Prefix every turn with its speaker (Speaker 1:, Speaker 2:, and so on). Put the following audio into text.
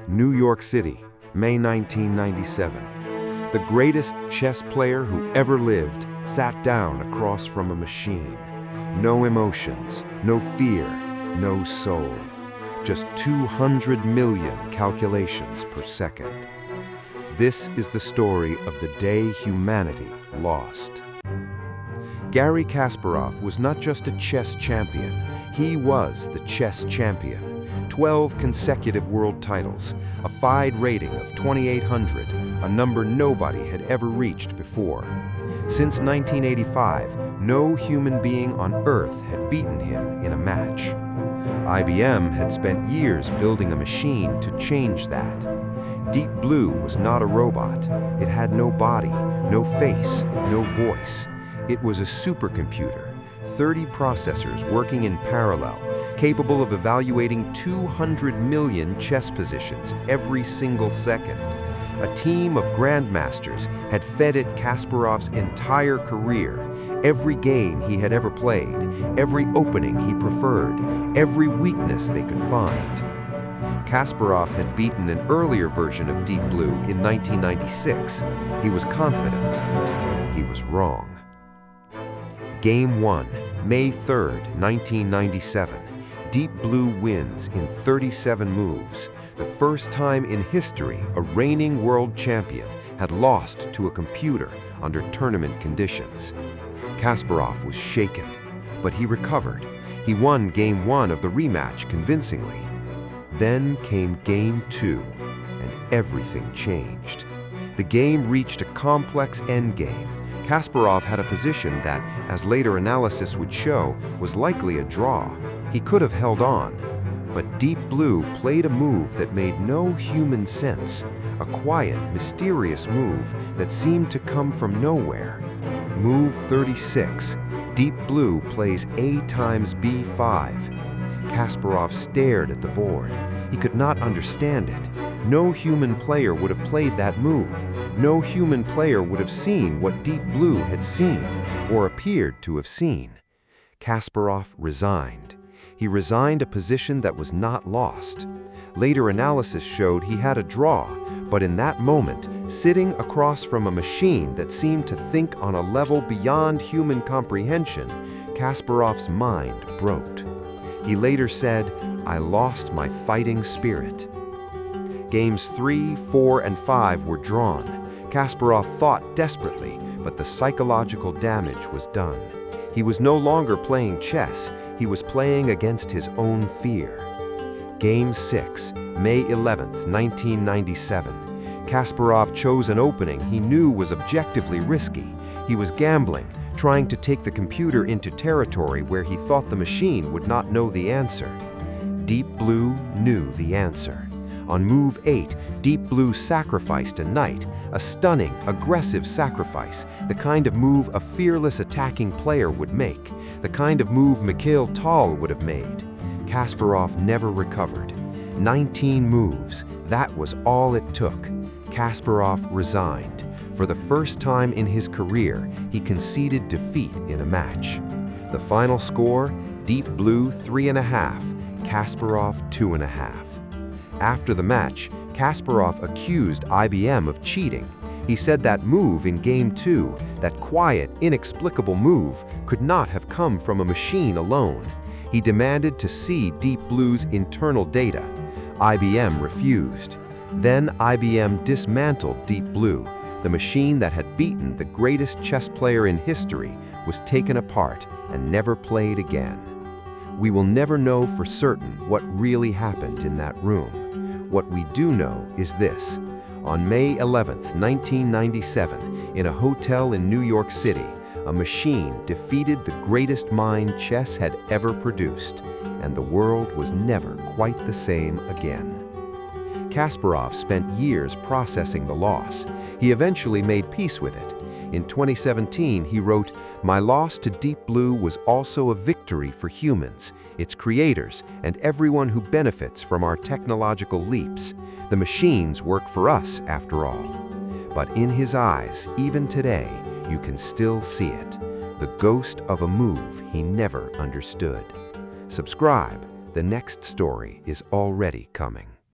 Speaker 1: New York City, May 1997. The greatest chess player who ever lived sat down across from a machine. No emotions, no fear, no soul. Just 200 million calculations per second. This is the story of the day humanity lost. Garry Kasparov was not just a chess champion, he was the chess champion. 12 consecutive world titles, a FIDE rating of 2,800, a number nobody had ever reached before. Since 1985, no human being on Earth had beaten him in a match. IBM had spent years building a machine to change that. Deep Blue was not a robot. It had no body, no face, no voice. It was a supercomputer, 30 processors working in parallel, capable of evaluating 200 million chess positions every single second. A team of grandmasters had fed it Kasparov's entire career, every game he had ever played, every opening he preferred, every weakness they could find. Kasparov had beaten an earlier version of Deep Blue in 1996. He was confident. He was wrong. Game 1, May 3rd, 1997. Deep Blue wins in 37 moves. The first time in history a reigning world champion had lost to a computer under tournament conditions. Kasparov was shaken, but he recovered. He won Game 1 of the rematch convincingly. Then came Game 2, and everything changed. The game reached a complex endgame. Kasparov had a position that, as later analysis would show, was likely a draw. He could have held on, but Deep Blue played a move that made no human sense, a quiet, mysterious move that seemed to come from nowhere. Move 36, Deep Blue plays A times B5. Kasparov stared at the board. He could not understand it. No human player would have played that move. No human player would have seen what Deep Blue had seen, or appeared to have seen. Kasparov resigned. He resigned a position that was not lost. Later analysis showed he had a draw, but in that moment, sitting across from a machine that seemed to think on a level beyond human comprehension, Kasparov's mind broke. He later said, "I lost my fighting spirit." Games 3, 4, and 5 were drawn. Kasparov fought desperately, but the psychological damage was done. He was no longer playing chess, he was playing against his own fear. Game 6, May 11th, 1997. Kasparov chose an opening he knew was objectively risky. He was gambling, trying to take the computer into territory where he thought the machine would not know the answer. Deep Blue knew the answer. On move 8, Deep Blue sacrificed a knight, a stunning, aggressive sacrifice, the kind of move a fearless attacking player would make, the kind of move Mikhail Tal would have made. Kasparov never recovered. 19 moves, that was all it took. Kasparov resigned. For the first time in his career, he conceded defeat in a match. The final score, Deep Blue 3.5, Kasparov 2.5. After the match, Kasparov accused IBM of cheating. He said that move in Game 2, that quiet, inexplicable move, could not have come from a machine alone. He demanded to see Deep Blue's internal data. IBM refused. Then IBM dismantled Deep Blue. The machine that had beaten the greatest chess player in history was taken apart and never played again. We will never know for certain what really happened in that room. What we do know is this. On May 11th, 1997, in a hotel in New York City, a machine defeated the greatest mind chess had ever produced, and the world was never quite the same again. Kasparov spent years processing the loss. He eventually made peace with it. In 2017, he wrote, "My loss to Deep Blue was also a victory for humans, its creators, and everyone who benefits from our technological leaps. The machines work for us, after all." But in his eyes, even today, you can still see it, the ghost of a move he never understood. Subscribe. The next story is already coming.